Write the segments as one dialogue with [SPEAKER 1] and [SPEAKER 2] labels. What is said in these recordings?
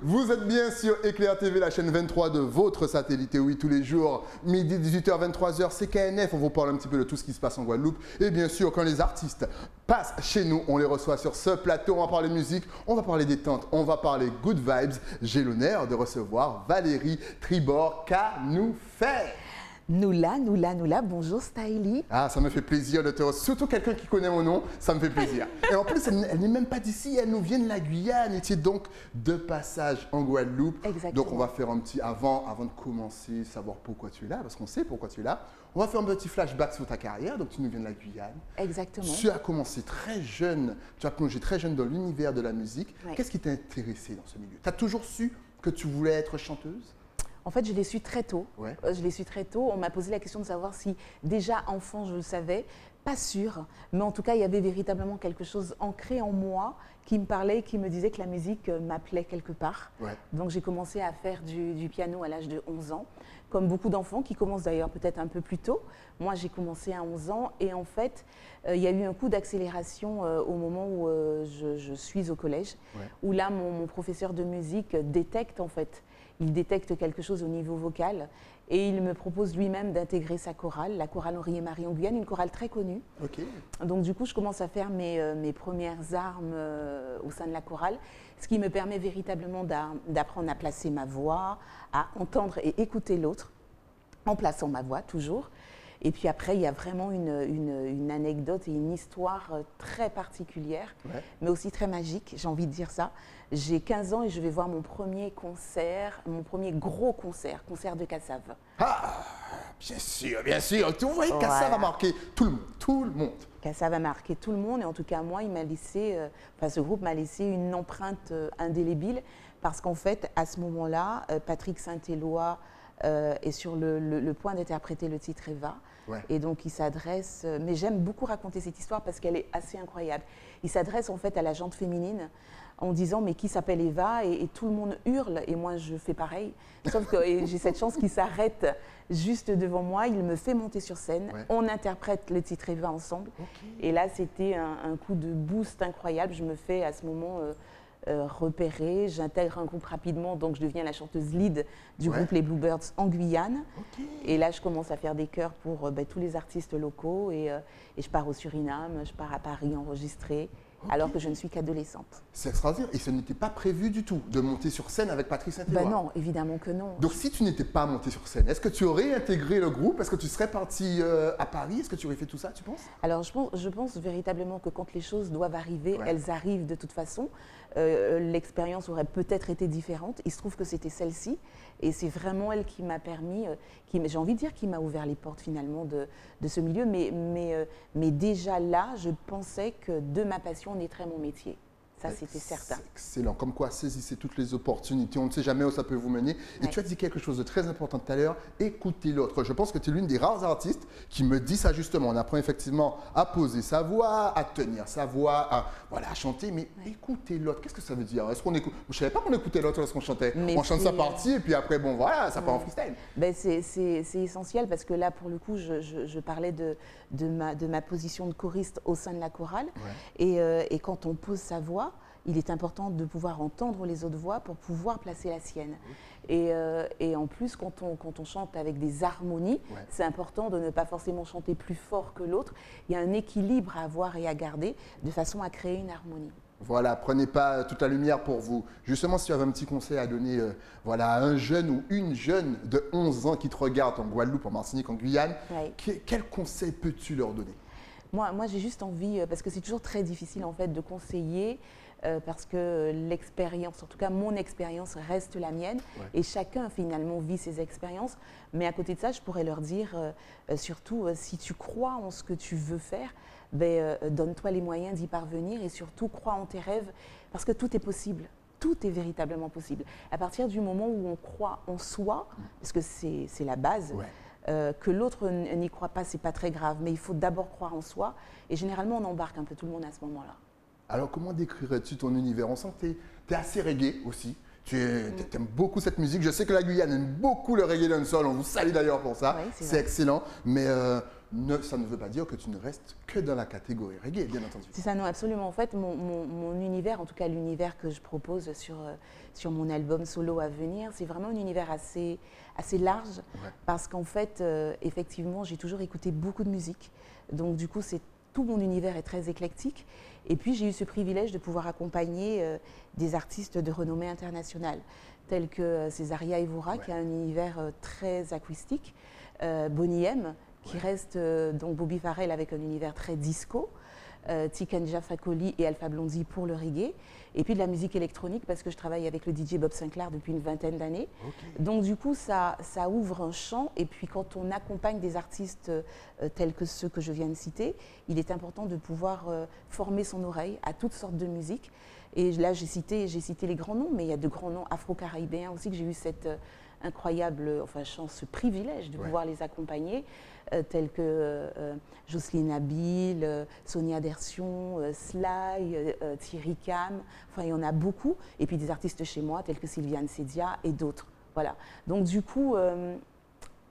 [SPEAKER 1] Vous êtes bien sur Éclair TV, la chaîne 23 de votre satellite. Oui, tous les jours, midi, 18h, 23h, c'est KNF. On vous parle un petit peu de tout ce qui se passe en Guadeloupe. Et bien sûr, quand les artistes passent chez nous, on les reçoit sur ce plateau. On va parler musique, on va parler détente, on va parler good vibes. J'ai l'honneur de recevoir Valérie Tribord. Qu'a nous fait?
[SPEAKER 2] Nous là, bonjour Stylie.
[SPEAKER 1] Ah, ça me fait plaisir de te recevoir. Surtout quelqu'un qui connaît mon nom, ça me fait plaisir. Et en plus, elle n'est même pas d'ici, elle nous vient de la Guyane. Et tu es donc de passage en Guadeloupe.
[SPEAKER 2] Exactement.
[SPEAKER 1] Donc on va faire un petit, avant de commencer, savoir pourquoi tu es là, parce qu'on sait pourquoi tu es là. On va faire un petit flashback sur ta carrière. Donc tu nous viens de la Guyane.
[SPEAKER 2] Exactement.
[SPEAKER 1] Tu as commencé très jeune, tu as plongé très jeune dans l'univers de la musique.
[SPEAKER 2] Ouais.
[SPEAKER 1] Qu'est-ce qui t'a intéressé dans ce milieu? Tu as toujours su que tu voulais être chanteuse?
[SPEAKER 2] En fait, je l'ai su très tôt.
[SPEAKER 1] Ouais.
[SPEAKER 2] Je l'ai su très tôt. On m'a posé la question de savoir si déjà enfant je le savais. Pas sûr, mais en tout cas, il y avait véritablement quelque chose ancré en moi qui me parlait, qui me disait que la musique m'appelait quelque part.
[SPEAKER 1] Ouais.
[SPEAKER 2] Donc j'ai commencé à faire du piano à l'âge de 11 ans, comme beaucoup d'enfants qui commencent d'ailleurs peut-être un peu plus tôt. Moi, j'ai commencé à 11 ans et en fait, il y a eu un coup d'accélération au moment où je suis au collège,
[SPEAKER 1] Ouais.
[SPEAKER 2] où là, mon professeur de musique détecte en fait. Il détecte quelque chose au niveau vocal et il me propose lui-même d'intégrer sa chorale, la chorale Henri et Marie en Guyane, une chorale très connue.
[SPEAKER 1] Ok.
[SPEAKER 2] Donc du coup, je commence à faire mes premières armes au sein de la chorale, ce qui me permet véritablement d'apprendre à placer ma voix, à entendre et écouter l'autre, en plaçant ma voix toujours. Et puis après, il y a vraiment une anecdote et une histoire très particulière,
[SPEAKER 1] Ouais.
[SPEAKER 2] mais aussi très magique, j'ai envie de dire ça. J'ai 15 ans et je vais voir mon premier concert, mon premier gros concert, concert de Kassav.
[SPEAKER 1] Ah, bien sûr, bien sûr. Tu vois,
[SPEAKER 2] Voilà.
[SPEAKER 1] ça va marquer tout le monde, tout le monde.
[SPEAKER 2] Kassav a marqué tout le monde et en tout cas moi, il m'a laissé, ce groupe m'a laissé une empreinte indélébile parce qu'en fait, à ce moment-là, Patrick Saint-Éloi est sur le point d'interpréter le titre Eva.
[SPEAKER 1] Ouais.
[SPEAKER 2] Et donc il s'adresse, mais j'aime beaucoup raconter cette histoire parce qu'elle est assez incroyable. Il s'adresse en fait à la gente féminine en disant mais qui s'appelle Eva et tout le monde hurle et moi je fais pareil. Sauf que j'ai cette chance qu'il s'arrête juste devant moi, il me fait monter sur scène,
[SPEAKER 1] Ouais.
[SPEAKER 2] on interprète le titre Eva ensemble.
[SPEAKER 1] Ok.
[SPEAKER 2] Et là c'était un coup de boost incroyable, je me fais à ce moment repérer, j'intègre un groupe rapidement, donc je deviens la chanteuse lead du
[SPEAKER 1] Ouais.
[SPEAKER 2] groupe Les Bluebirds en Guyane.
[SPEAKER 1] Ok.
[SPEAKER 2] Et là, je commence à faire des chœurs pour tous les artistes locaux et je pars au Suriname, je pars à Paris enregistrer, alors que je ne suis qu'adolescente.
[SPEAKER 1] C'est extraordinaire. Et ce n'était pas prévu du tout de monter sur scène avec Patrick Saint-Éloi.
[SPEAKER 2] Ben non, évidemment que non.
[SPEAKER 1] Donc si tu n'étais pas monté sur scène, est-ce que tu aurais intégré le groupe? Est-ce que tu serais parti à Paris? Est-ce que tu aurais fait tout ça, tu penses?
[SPEAKER 2] Alors, je pense véritablement que quand les choses doivent arriver,
[SPEAKER 1] Ouais.
[SPEAKER 2] elles arrivent de toute façon. L'expérience aurait peut-être été différente. Il se trouve que c'était celle-ci. Et c'est vraiment elle qui m'a permis, j'ai envie de dire, qui m'a ouvert les portes finalement de ce milieu. Mais déjà là, je pensais que de ma passion naîtrait mon métier. Ça, c'était certain.
[SPEAKER 1] C'est excellent. Comme quoi, saisissez toutes les opportunités. On ne sait jamais où ça peut vous mener. Et
[SPEAKER 2] Ouais.
[SPEAKER 1] tu as dit quelque chose de très important tout à l'heure. Écoutez l'autre. Je pense que tu es l'une des rares artistes qui me dit ça justement. On apprend effectivement à poser sa voix, à tenir sa voix, à chanter. Mais écoutez l'autre. Qu'est-ce que ça veut dire? Est-ce qu'on écoute? Je ne savais pas qu'on écoutait l'autre lorsqu'on chantait.
[SPEAKER 2] Mais
[SPEAKER 1] on chante sa
[SPEAKER 2] c'est-
[SPEAKER 1] partie et puis après, bon voilà, ça part en freestyle.
[SPEAKER 2] Ben, c'est essentiel parce que là, pour le coup, je parlais de ma position de choriste au sein de la chorale.
[SPEAKER 1] Ouais.
[SPEAKER 2] Et quand on pose sa voix, il est important de pouvoir entendre les autres voix pour pouvoir placer la sienne. Et en plus, quand on chante avec des harmonies,
[SPEAKER 1] Ouais.
[SPEAKER 2] c'est important de ne pas forcément chanter plus fort que l'autre. Il y a un équilibre à avoir et à garder de façon à créer une harmonie.
[SPEAKER 1] Voilà, prenez pas toute la lumière pour vous. Justement, si tu avais un petit conseil à donner à un jeune ou une jeune de 11 ans qui te regarde en Guadeloupe, en Martinique, en Guyane,
[SPEAKER 2] Ouais.
[SPEAKER 1] quel conseil peux-tu leur donner?
[SPEAKER 2] Moi j'ai juste envie, parce que c'est toujours très difficile en fait de conseiller, parce que l'expérience, en tout cas mon expérience reste la mienne,
[SPEAKER 1] Ouais.
[SPEAKER 2] et chacun finalement vit ses expériences. Mais à côté de ça, je pourrais leur dire, surtout si tu crois en ce que tu veux faire, donne-toi les moyens d'y parvenir et surtout crois en tes rêves, parce que tout est possible. Tout est véritablement possible. À partir du moment où on croit en soi, parce que c'est la base,
[SPEAKER 1] Ouais.
[SPEAKER 2] Que l'autre n'y croit pas, c'est pas très grave, mais il faut d'abord croire en soi. Et généralement, on embarque un peu tout le monde à ce moment-là.
[SPEAKER 1] Alors, comment décrirais-tu ton univers? On sent que tu es assez reggae aussi. Tu aimes beaucoup cette musique. Je sais que la Guyane aime beaucoup le reggae dancehall. On vous salue d'ailleurs pour ça.
[SPEAKER 2] Oui,
[SPEAKER 1] c'est excellent. Mais ça ne veut pas dire que tu ne restes que dans la catégorie reggae, bien entendu.
[SPEAKER 2] C'est ça, non, absolument. En fait, mon univers, en tout cas l'univers que je propose sur mon album solo à venir, c'est vraiment un univers assez large.
[SPEAKER 1] Ouais.
[SPEAKER 2] Parce qu'en fait, effectivement, j'ai toujours écouté beaucoup de musique. Donc, du coup, tout mon univers est très éclectique. Et puis, j'ai eu ce privilège de pouvoir accompagner des artistes de renommée internationale, tels que Césaria Evora, qui a un univers très acoustique, Boney M, qui reste donc Bobby Farrell avec un univers très disco, Tikenja Fakoli et Alpha Blondy pour le reggae, et puis de la musique électronique parce que je travaille avec le DJ Bob Sinclair depuis une vingtaine d'années. Okay. Donc du coup, ça ouvre un champ, et puis quand on accompagne des artistes tels que ceux que je viens de citer, il est important de pouvoir former son oreille à toutes sortes de musiques. Et là, j'ai cité les grands noms, mais il y a de grands noms afro-caribéens aussi que j'ai eu cette incroyable chance, ce privilège de pouvoir les accompagner, tels que Jocelyne Nabil, Sonia Dersion, Sly, Thierry Cam, enfin il y en a beaucoup, et puis des artistes chez moi tels que Sylviane Sedia et d'autres. Voilà. Donc du coup,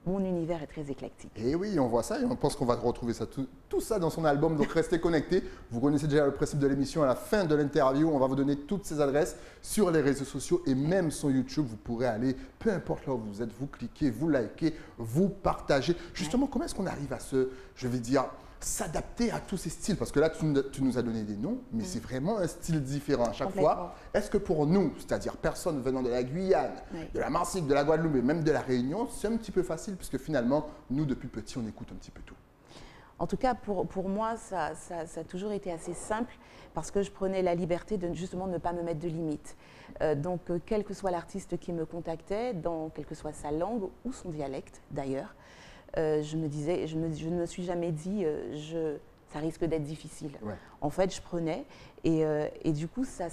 [SPEAKER 2] mon univers est très éclectique.
[SPEAKER 1] Et oui, on voit ça et on pense qu'on va retrouver ça, tout ça dans son album. Donc restez connectés. Vous connaissez déjà le principe de l'émission. À la fin de l'interview, on va vous donner toutes ces adresses sur les réseaux sociaux et même sur YouTube. Vous pourrez aller, peu importe là où vous êtes, vous cliquez, vous likez, vous partagez. Justement, comment est-ce qu'on arrive à s'adapter à tous ces styles? Parce que là, tu nous as donné des noms, mais c'est vraiment un style différent à chaque fois. Est-ce que pour nous, c'est-à-dire personne venant de la Guyane, de la Martinique, de la Guadeloupe et même de la Réunion, c'est un petit peu facile puisque finalement, nous, depuis petit, on écoute un petit peu tout?
[SPEAKER 2] En tout cas, pour moi, ça a toujours été assez simple parce que je prenais la liberté de justement ne pas me mettre de limites. Donc, quel que soit l'artiste qui me contactait, quelle que soit sa langue ou son dialecte d'ailleurs, je ne me suis jamais dit ça risque d'être difficile. Ouais. En fait, je prenais et du coup, ça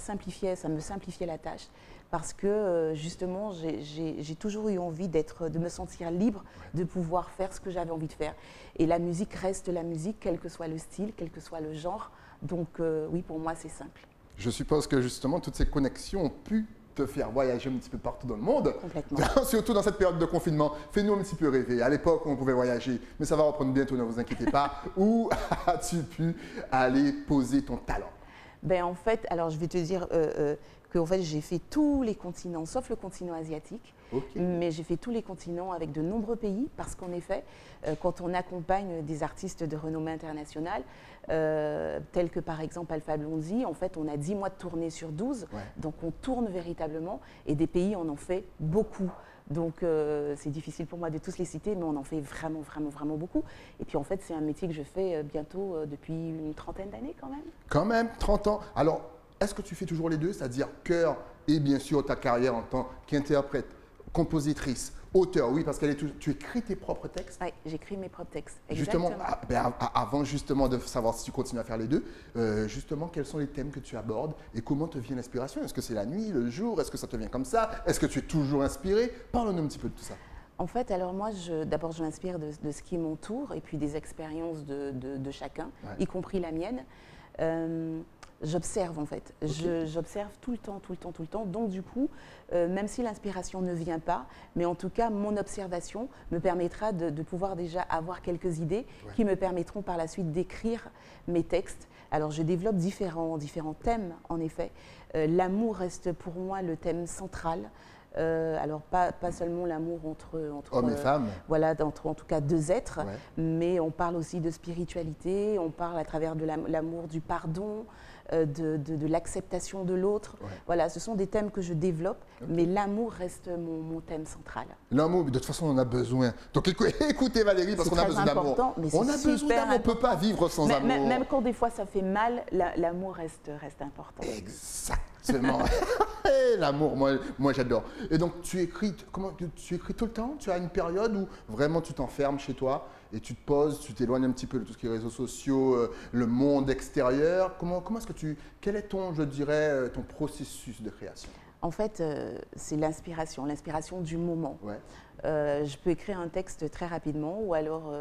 [SPEAKER 2] me simplifiait la tâche parce que justement, j'ai toujours eu envie de me sentir libre, de pouvoir faire ce que j'avais envie de faire. Et la musique reste la musique, quel que soit le style, quel que soit le genre. Donc oui, pour moi, c'est simple.
[SPEAKER 1] Je suppose que justement, toutes ces connexions ont pu te faire voyager un petit peu partout dans le monde.
[SPEAKER 2] Complètement.
[SPEAKER 1] Surtout dans cette période de confinement. Fais-nous un petit peu rêver. À l'époque, on pouvait voyager, mais ça va reprendre bientôt, ne vous inquiétez pas. Où as-tu pu aller poser ton talent?
[SPEAKER 2] Ben, en fait, alors je vais te dire que en fait, j'ai fait tous les continents, sauf le continent asiatique. Okay. Mais j'ai fait tous les continents avec de nombreux pays parce qu'en effet, quand on accompagne des artistes de renommée internationale, tels que par exemple Alpha Blondy, en fait, on a 10 mois de tournée sur 12, donc on tourne véritablement et des pays, on en fait beaucoup. Donc c'est difficile pour moi de tous les citer, mais on en fait vraiment, vraiment, vraiment beaucoup. Et puis en fait, c'est un métier que je fais bientôt depuis une trentaine d'années quand même.
[SPEAKER 1] Quand même, 30 ans. Alors, est-ce que tu fais toujours les deux, c'est-à-dire chœur et bien sûr ta carrière en tant qu'interprète, compositrice, auteur? Oui, parce que tu écris tes propres textes.
[SPEAKER 2] Oui, j'écris mes propres textes. Exactement.
[SPEAKER 1] Justement, avant justement de savoir si tu continues à faire les deux, justement, quels sont les thèmes que tu abordes et comment te vient l'inspiration? Est-ce que c'est la nuit, le jour? Est-ce que ça te vient comme ça? Est-ce que tu es toujours inspiré? Parle-nous un petit peu de tout ça.
[SPEAKER 2] En fait, alors moi, d'abord, je m'inspire de ce qui m'entoure et puis des expériences de chacun, y compris la mienne. J'observe en fait, j'observe tout le temps. Donc du coup, même si l'inspiration ne vient pas, mais en tout cas, mon observation me permettra de pouvoir déjà avoir quelques idées qui me permettront par la suite d'écrire mes textes. Alors je développe différents thèmes en effet. L'amour reste pour moi le thème central. Alors pas seulement l'amour entre
[SPEAKER 1] hommes et femmes,
[SPEAKER 2] voilà, entre en tout cas deux êtres, mais on parle aussi de spiritualité, on parle à travers de l'amour, du pardon, de l'acceptation de l'autre. Voilà, ce sont des thèmes que je développe, mais l'amour reste mon thème central.
[SPEAKER 1] L'amour, de toute façon, on en a besoin. Donc écoutez Valérie, parce qu'on a besoin d'amour. On a besoin d'amour, on ne peut pas vivre sans amour.
[SPEAKER 2] Même quand des fois ça fait mal, l'amour reste important.
[SPEAKER 1] Exactement. L'amour, moi j'adore. Et donc tu écris tout le temps? Tu as une période où vraiment tu t'enfermes chez toi et tu te poses, tu t'éloignes un petit peu de tout ce qui est réseaux sociaux, le monde extérieur. Quel est ton processus de création?
[SPEAKER 2] En fait, c'est l'inspiration du moment.
[SPEAKER 1] Ouais.
[SPEAKER 2] Je peux écrire un texte très rapidement ou alors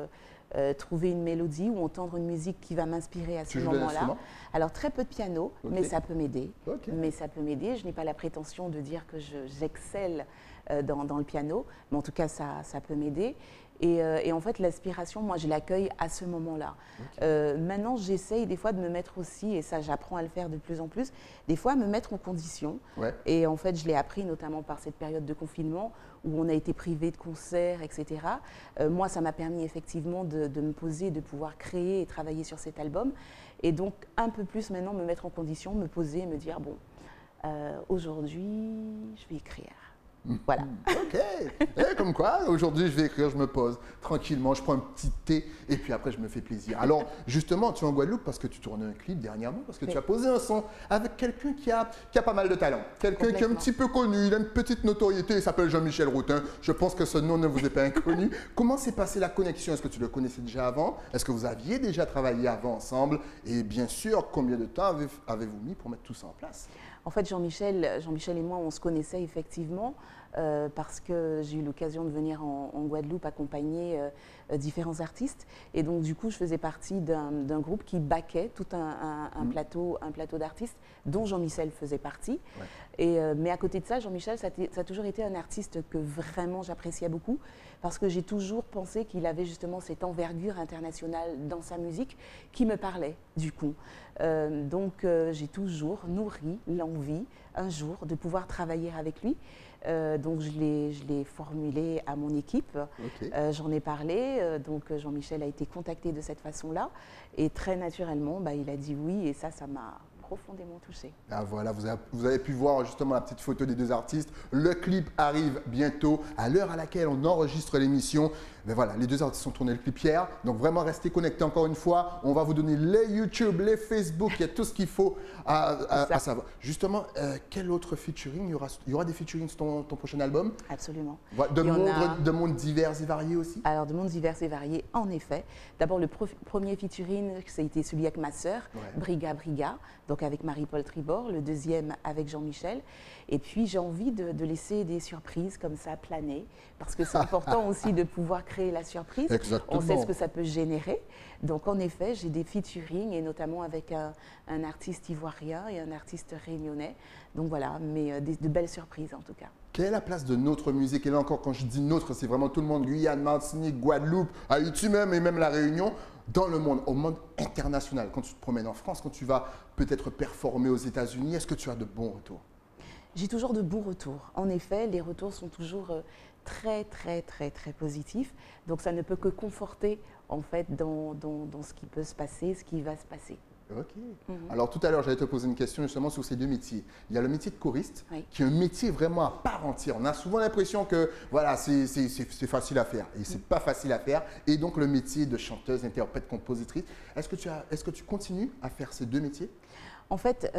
[SPEAKER 2] trouver une mélodie ou entendre une musique qui va m'inspirer à ce
[SPEAKER 1] Tu joues d'un
[SPEAKER 2] moment-là.
[SPEAKER 1] instrument?
[SPEAKER 2] Alors très peu de piano,
[SPEAKER 1] Ok.
[SPEAKER 2] mais ça peut m'aider.
[SPEAKER 1] Ok.
[SPEAKER 2] Mais ça peut m'aider. Je n'ai pas la prétention de dire que j'excelle dans le piano, mais en tout cas ça peut m'aider. Et en fait, l'inspiration, moi, je l'accueille à ce moment-là. Maintenant, j'essaye des fois de me mettre aussi, et ça, j'apprends à le faire de plus en plus, des fois à me mettre en condition.
[SPEAKER 1] Ouais.
[SPEAKER 2] Et en fait, je l'ai appris notamment par cette période de confinement où on a été privé de concerts, etc. Moi, ça m'a permis effectivement de me poser, de pouvoir créer et travailler sur cet album. Et donc, un peu plus maintenant, me mettre en condition, me poser et me dire, bon, aujourd'hui, je vais écrire. Voilà.
[SPEAKER 1] Ok. Et comme quoi, aujourd'hui, je vais écrire, je me pose tranquillement, je prends un petit thé et puis après, je me fais plaisir. Alors, justement, tu es en Guadeloupe parce que tu tournes un clip dernièrement, parce que
[SPEAKER 2] Oui.
[SPEAKER 1] tu as posé un son avec quelqu'un qui a pas mal de talent, quelqu'un qui est un
[SPEAKER 2] Complètement.
[SPEAKER 1] petit peu connu, il a une petite notoriété, il s'appelle Jean-Michel Routin. Je pense que ce nom ne vous est pas inconnu. Comment s'est passée la connexion? Est-ce que tu le connaissais déjà avant? Est-ce que vous aviez déjà travaillé avant ensemble? Et bien sûr, combien de temps avez-vous mis pour mettre tout ça en place?
[SPEAKER 2] En fait, Jean-Michel et moi, on se connaissait effectivement parce que j'ai eu l'occasion de venir en Guadeloupe accompagner différents artistes. Et donc, du coup, je faisais partie d'un groupe qui backait tout un plateau d'artistes dont Jean-Michel faisait partie.
[SPEAKER 1] Ouais.
[SPEAKER 2] Mais à côté de ça, Jean-Michel, ça a toujours été un artiste que vraiment j'appréciais beaucoup parce que j'ai toujours pensé qu'il avait justement cette envergure internationale dans sa musique qui me parlait du coup. Donc j'ai toujours nourri l'envie un jour de pouvoir travailler avec lui. Donc je l'ai formulé à mon équipe,
[SPEAKER 1] Ok.
[SPEAKER 2] j'en ai parlé, donc Jean-Michel a été contacté de cette façon-là et très naturellement il a dit oui et ça m'a profondément touchée.
[SPEAKER 1] Ah, voilà, vous avez pu voir justement la petite photo des deux artistes. Le clip arrive bientôt, à l'heure à laquelle on enregistre l'émission. Mais voilà, les deux artistes ont tourné le clip hier. Donc vraiment, restez connectés encore une fois. On va vous donner les YouTube, les Facebook, il y a tout ce qu'il faut à savoir. Justement, quel autre featuring? Il y aura des featuring sur ton prochain album?
[SPEAKER 2] Absolument.
[SPEAKER 1] De mondes divers et variés aussi?
[SPEAKER 2] Alors, de mondes divers et variés, en effet. D'abord, le premier featuring, ça a été celui avec ma sœur,
[SPEAKER 1] Ouais.
[SPEAKER 2] Briga, donc avec Marie-Paul Tribord, le deuxième avec Jean-Michel. Et puis, j'ai envie de laisser des surprises comme ça planer, parce que c'est important aussi de pouvoir créer la surprise.
[SPEAKER 1] Exactement.
[SPEAKER 2] On sait ce que ça peut générer. Donc, en effet, j'ai des featuring, et notamment avec un artiste ivoirien et un artiste réunionnais. Donc voilà, mais de belles surprises en tout cas.
[SPEAKER 1] Quelle est la place de notre musique? Et là encore, quand je dis notre, c'est vraiment tout le monde, Guyane, Martinique, Guadeloupe, Haïti même, et même la Réunion, dans le monde, au monde international. Quand tu te promènes en France, quand tu vas peut-être performer aux États-Unis, est-ce que tu as de bons retours?
[SPEAKER 2] J'ai toujours de bons retours. En effet, les retours sont toujours très positifs. Donc ça ne peut que conforter en fait dans ce qui peut se passer, ce qui va se passer.
[SPEAKER 1] Ok. Alors tout à l'heure, j'allais te poser une question justement sur ces deux métiers. Il y a le métier de choriste,
[SPEAKER 2] Oui.
[SPEAKER 1] qui est un métier vraiment à part entière. On a souvent l'impression que voilà, c'est facile à faire. Et c'est pas facile à faire. Et donc le métier de chanteuse, interprète, compositrice. Est-ce que tu continues à faire ces deux métiers?
[SPEAKER 2] En fait,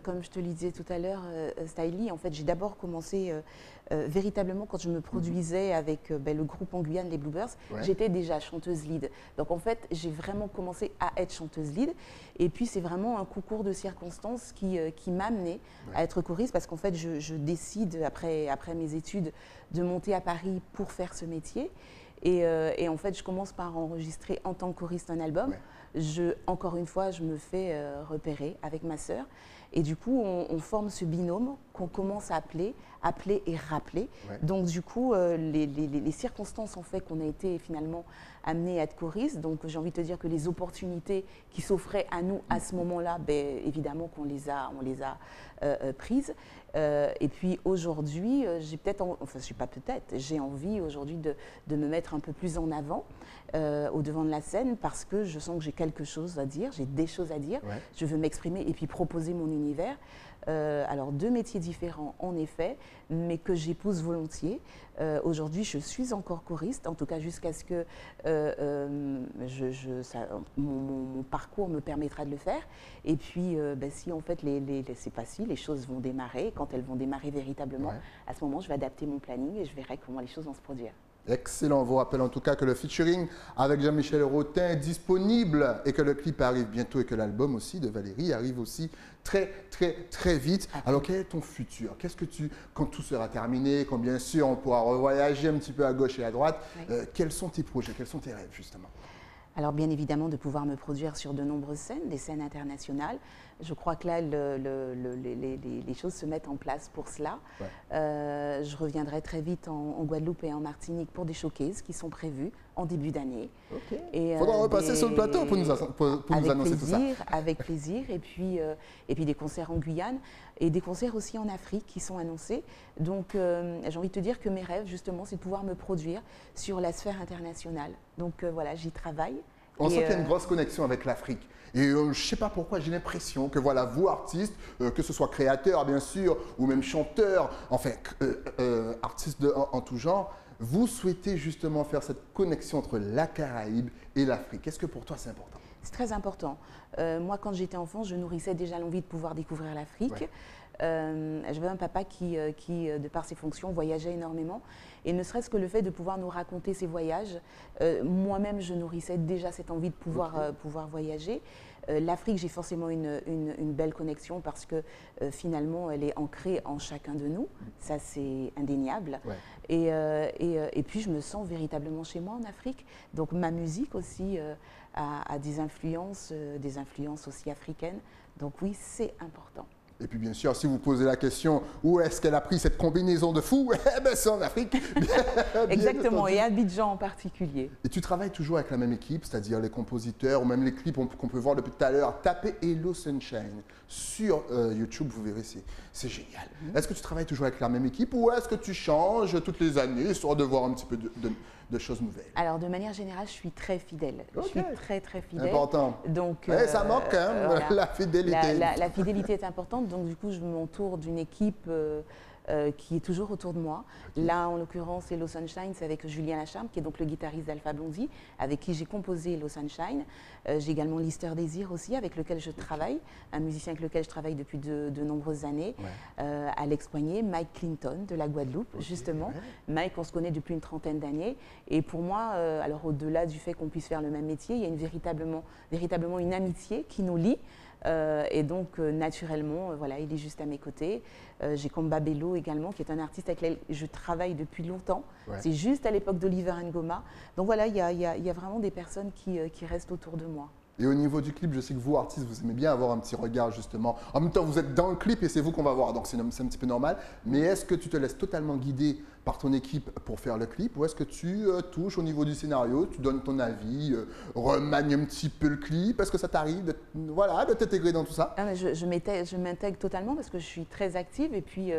[SPEAKER 2] comme je te le disais tout à l'heure, Stylie, en fait, j'ai d'abord commencé véritablement quand je me produisais avec le groupe en Guyane, les Bluebirds.
[SPEAKER 1] Ouais.
[SPEAKER 2] J'étais déjà chanteuse lead. Donc en fait, j'ai vraiment commencé à être chanteuse lead. Et puis c'est vraiment un concours de circonstances qui m'a amenée à être choriste parce qu'en fait, je décide après mes études de monter à Paris pour faire ce métier. Et en fait, je commence par enregistrer en tant que choriste un album.
[SPEAKER 1] Ouais.
[SPEAKER 2] Encore une fois, je me fais repérer avec ma sœur. Et du coup, on forme ce binôme qu'on commence à appeler et rappeler.
[SPEAKER 1] Ouais.
[SPEAKER 2] Donc du coup, les circonstances ont fait qu'on a été finalement amené à être choriste. Donc j'ai envie de te dire que les opportunités qui s'offraient à nous à ce moment-là, évidemment qu'on les a prises. Et puis aujourd'hui, j'ai envie aujourd'hui de me mettre un peu plus en avant au devant de la scène parce que je sens que j'ai quelque chose à dire, j'ai des choses à dire.
[SPEAKER 1] Ouais.
[SPEAKER 2] Je veux m'exprimer et puis proposer mon univers. Alors deux métiers différents en effet, mais que j'épouse volontiers. Aujourd'hui, je suis encore choriste, en tout cas jusqu'à ce que mon parcours me permettra de le faire. Et puis, si en fait, c'est pas si, les choses vont démarrer, quand elles vont démarrer véritablement,
[SPEAKER 1] Ouais.
[SPEAKER 2] à ce moment, je vais adapter mon planning et je verrai comment les choses vont se produire.
[SPEAKER 1] Excellent. On vous rappelle en tout cas que le featuring avec Jean-Michel Rotin est disponible et que le clip arrive bientôt et que l'album aussi de Valérie arrive aussi très vite. Alors quel est ton futur? Qu'est-ce que quand tout sera terminé, quand bien sûr on pourra revoyager un petit peu à gauche et à droite, quels sont tes projets, quels sont tes rêves justement?
[SPEAKER 2] Alors bien évidemment de pouvoir me produire sur de nombreuses scènes, des scènes internationales. Je crois que là, les choses se mettent en place pour cela.
[SPEAKER 1] Ouais.
[SPEAKER 2] Je reviendrai très vite en Guadeloupe et en Martinique pour des showcases qui sont prévus en début d'année.
[SPEAKER 1] Ok. Il faudra repasser sur le plateau pour nous annoncer tout ça.
[SPEAKER 2] Avec plaisir. Et puis des concerts en Guyane et des concerts aussi en Afrique qui sont annoncés. Donc j'ai envie de te dire que mes rêves justement, c'est de pouvoir me produire sur la sphère internationale. Donc voilà, j'y travaille.
[SPEAKER 1] On sent qu'il y a une grosse connexion avec l'Afrique. Et je ne sais pas pourquoi, j'ai l'impression que voilà, vous, artistes, que ce soit créateurs bien sûr, ou même chanteurs, enfin artistes en tout genre, vous souhaitez justement faire cette connexion entre la Caraïbe et l'Afrique. Est-ce que pour toi c'est important?
[SPEAKER 2] C'est très important. Moi, quand j'étais enfant, je nourrissais déjà l'envie de pouvoir découvrir l'Afrique.
[SPEAKER 1] Ouais.
[SPEAKER 2] J'avais un papa qui, de par ses fonctions, voyageait énormément. Et ne serait-ce que le fait de pouvoir nous raconter ses voyages, moi-même, je nourrissais déjà cette envie de pouvoir voyager. L'Afrique, j'ai forcément une belle connexion parce que finalement, elle est ancrée en chacun de nous. Ça, c'est indéniable.
[SPEAKER 1] Ouais.
[SPEAKER 2] Et puis, je me sens véritablement chez moi en Afrique. Donc, ma musique aussi a des influences aussi africaines. Donc, oui, c'est important.
[SPEAKER 1] Et puis bien sûr, si vous posez la question, où est-ce qu'elle a pris cette combinaison de fou? Eh bien, c'est en Afrique.
[SPEAKER 2] Exactement, et Abidjan en particulier.
[SPEAKER 1] Et tu travailles toujours avec la même équipe, c'est-à-dire les compositeurs ou même les clips qu'on peut voir depuis tout à l'heure. Tapez Hello Sunshine sur YouTube, vous verrez, c'est génial. Est-ce que tu travailles toujours avec la même équipe ou est-ce que tu changes toutes les années, histoire de voir un petit peu de choses nouvelles?
[SPEAKER 2] Alors, de manière générale, je suis très fidèle. Je suis très fidèle.
[SPEAKER 1] Important.
[SPEAKER 2] Donc,
[SPEAKER 1] ça manque, hein, voilà. La fidélité.
[SPEAKER 2] La fidélité est importante. Donc, du coup, je m'entoure d'une équipe qui est toujours autour de moi. Là, en l'occurrence, Hello Sunshine, c'est avec Julien Lacharme, qui est donc le guitariste d'Alpha Blondy, avec qui j'ai composé Hello Sunshine. J'ai également Lister Désir aussi, avec lequel je travaille, un musicien avec lequel je travaille depuis de nombreuses années. Alex Poignet, Mike Clinton de la Guadeloupe, justement. Ouais. Mike, on se connaît depuis une trentaine d'années. Et pour moi, alors au-delà du fait qu'on puisse faire le même métier, il y a véritablement une amitié qui nous lie. Et donc, naturellement, voilà, il est juste à mes côtés. J'ai Comba Bello également, qui est un artiste avec lequel je travaille depuis longtemps. Ouais. C'est juste à l'époque d'Oliver Ngoma. Donc voilà, il y a vraiment des personnes qui restent autour de moi.
[SPEAKER 1] Et au niveau du clip, je sais que vous, artistes, vous aimez bien avoir un petit regard justement. En même temps, vous êtes dans le clip et c'est vous qu'on va voir, donc c'est un petit peu normal. Mais est-ce que tu te laisses totalement guider par ton équipe pour faire le clip ou est-ce que tu touches au niveau du scénario, tu donnes ton avis, remanies un petit peu le clip? Est-ce que ça t'arrive de t'intégrer dans tout ça?
[SPEAKER 2] Je m'intègre totalement parce que je suis très active et puis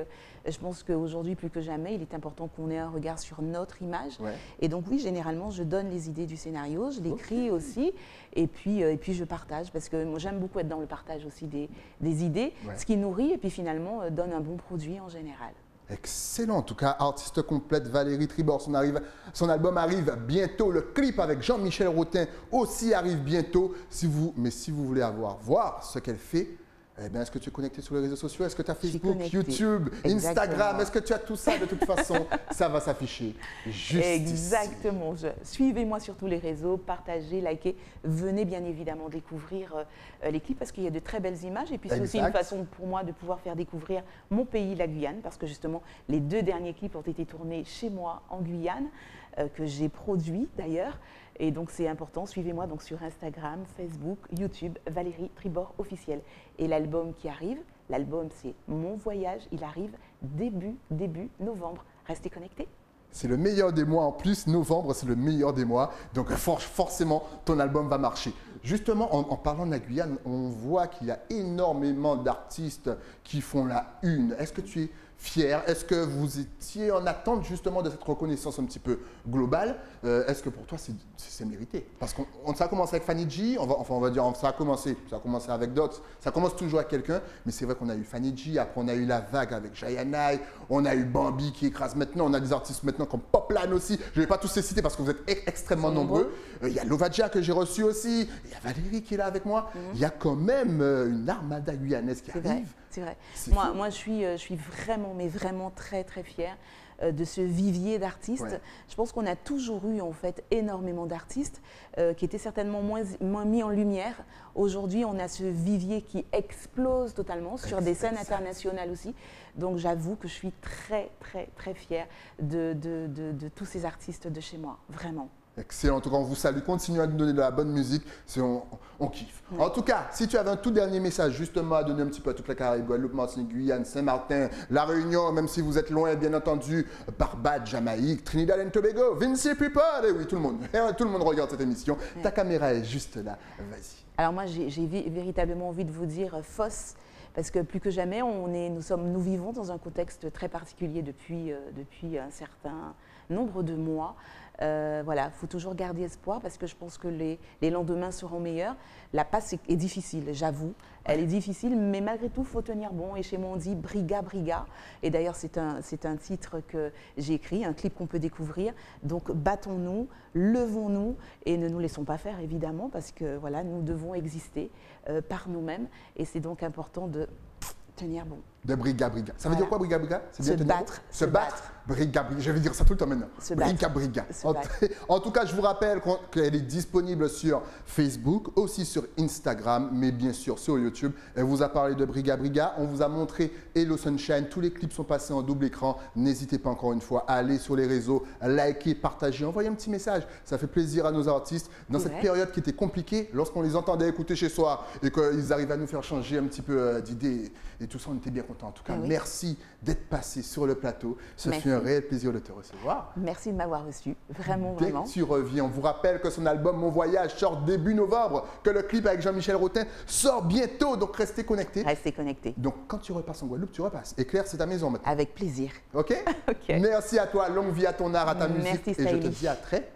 [SPEAKER 2] je pense qu'aujourd'hui, plus que jamais, il est important qu'on ait un regard sur notre image. Ouais. Et donc oui, généralement, je donne les idées du scénario, je l'écris aussi et puis je partage parce que moi, j'aime beaucoup être dans le partage aussi des idées, ce qui nourrit et puis finalement donne un bon produit en général.
[SPEAKER 1] Excellent, en tout cas, artiste complète, Valérie Tribord, son album arrive bientôt, le clip avec Jean-Michel Rotin aussi arrive bientôt. Mais si vous voulez voir ce qu'elle fait, eh bien, est-ce que tu es connecté sur les réseaux sociaux? Est-ce que tu as Facebook, YouTube, Instagram? Est-ce que tu as tout ça? De toute façon, ça va s'afficher juste
[SPEAKER 2] Exactement. Suivez-moi sur tous les réseaux, partagez, likez. Venez bien évidemment découvrir les clips parce qu'il y a de très belles images. Et puis, c'est aussi une façon pour moi de pouvoir faire découvrir mon pays, la Guyane, parce que justement, les 2 derniers clips ont été tournés chez moi en Guyane, que j'ai produit d'ailleurs. Et donc, c'est important. Suivez-moi donc sur Instagram, Facebook, YouTube, Valérie Tribord officielle. Et l'album qui arrive, l'album c'est Mon Voyage, il arrive début novembre. Restez connectés.
[SPEAKER 1] C'est le meilleur des mois en plus, novembre c'est le meilleur des mois, donc forcément ton album va marcher. Justement, en parlant de la Guyane, on voit qu'il y a énormément d'artistes qui font la une. Est-ce que tu es fier? Est-ce que vous étiez en attente justement de cette reconnaissance un petit peu globale? Est-ce que pour toi c'est mérité? Parce qu'on ça a commencé avec Fanny G, on va dire ça a commencé avec d'autres, ça commence toujours avec quelqu'un, mais c'est vrai qu'on a eu Fanny G, après on a eu La Vague avec Jayanai, on a eu Bambi qui écrase maintenant, on a des artistes maintenant comme Poplan aussi, je ne vais pas tous les citer parce que vous êtes extrêmement nombreux. Il y a Lovadja que j'ai reçu aussi, il y a Valérie qui est là avec moi, il y a quand même une armada guyanaise qui arrive.
[SPEAKER 2] C'est vrai. Moi, je suis vraiment, mais vraiment très, très fière de ce vivier d'artistes.
[SPEAKER 1] Ouais.
[SPEAKER 2] Je pense qu'on a toujours eu en fait énormément d'artistes qui étaient certainement moins mis en lumière. Aujourd'hui, on a ce vivier qui explose totalement sur des scènes internationales aussi. Donc j'avoue que je suis très fière de tous ces artistes de chez moi, vraiment.
[SPEAKER 1] Excellent, en tout cas on vous salue, continuez à nous donner de la bonne musique, on kiffe.
[SPEAKER 2] Ouais.
[SPEAKER 1] En tout cas, si tu avais un tout dernier message justement à donner un petit peu à toute la Caraïbe, Guadeloupe, Martinique, Guyane, Saint-Martin, La Réunion, même si vous êtes loin bien entendu, Barbade, Jamaïque, Trinidad and Tobago, Vinci People, et oui tout le monde regarde cette émission,
[SPEAKER 2] Ouais.
[SPEAKER 1] Ta caméra est juste là, vas-y.
[SPEAKER 2] Alors moi j'ai véritablement envie de vous dire FOSS, parce que plus que jamais nous vivons dans un contexte très particulier depuis un certain nombre de mois. Voilà, il faut toujours garder espoir parce que je pense que les lendemains seront meilleurs. La passe est difficile, j'avoue. Elle est difficile, mais malgré tout, il faut tenir bon. Et chez moi, on dit Briga, Briga. Et d'ailleurs, c'est un titre que j'ai écrit, un clip qu'on peut découvrir. Donc, battons-nous, levons-nous et ne nous laissons pas faire, évidemment, parce que voilà, nous devons exister par nous-mêmes. Et c'est donc important de tenir bon.
[SPEAKER 1] De Briga Briga. Ça veut
[SPEAKER 2] Voilà.
[SPEAKER 1] dire quoi Briga Briga? C'est
[SPEAKER 2] Se
[SPEAKER 1] bien tenir
[SPEAKER 2] battre,
[SPEAKER 1] bon?
[SPEAKER 2] se battre.
[SPEAKER 1] Briga Briga. Je vais dire ça tout le temps maintenant.
[SPEAKER 2] Se battre.
[SPEAKER 1] Briga Briga.
[SPEAKER 2] Se battre.
[SPEAKER 1] En tout cas, je vous rappelle qu'elle est disponible sur Facebook, aussi sur Instagram, mais bien sûr sur YouTube. Elle vous a parlé de Briga Briga. On vous a montré Hello Sunshine. Tous les clips sont passés en double écran. N'hésitez pas encore une fois à aller sur les réseaux, liker, partager, envoyer un petit message. Ça fait plaisir à nos artistes. Dans cette période qui était compliquée, lorsqu'on les entendait écouter chez soi et qu'ils arrivaient à nous faire changer un petit peu d'idées et tout ça, on était bien contents. En tout cas, merci d'être passé sur le plateau. Ce fut un réel plaisir de te recevoir.
[SPEAKER 2] Merci de m'avoir reçu, vraiment,
[SPEAKER 1] Dès
[SPEAKER 2] vraiment.
[SPEAKER 1] que tu reviens, on vous rappelle que son album Mon Voyage sort début novembre, que le clip avec Jean-Michel Rotin sort bientôt, donc restez connectés.
[SPEAKER 2] Restez connectés.
[SPEAKER 1] Donc quand tu repasses en Guadeloupe, tu repasses. Et Claire, c'est ta maison maintenant.
[SPEAKER 2] Avec plaisir.
[SPEAKER 1] OK?
[SPEAKER 2] Ok.
[SPEAKER 1] Merci à toi, longue vie à ton art, à ta musique.
[SPEAKER 2] Merci,
[SPEAKER 1] Et je te
[SPEAKER 2] Stylish.
[SPEAKER 1] dis à très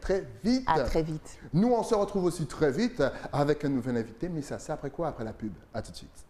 [SPEAKER 1] vite.
[SPEAKER 2] À très vite.
[SPEAKER 1] Nous, on se retrouve aussi très vite avec un nouvel invité, mais ça, c'est après quoi? Après la pub. À tout de suite.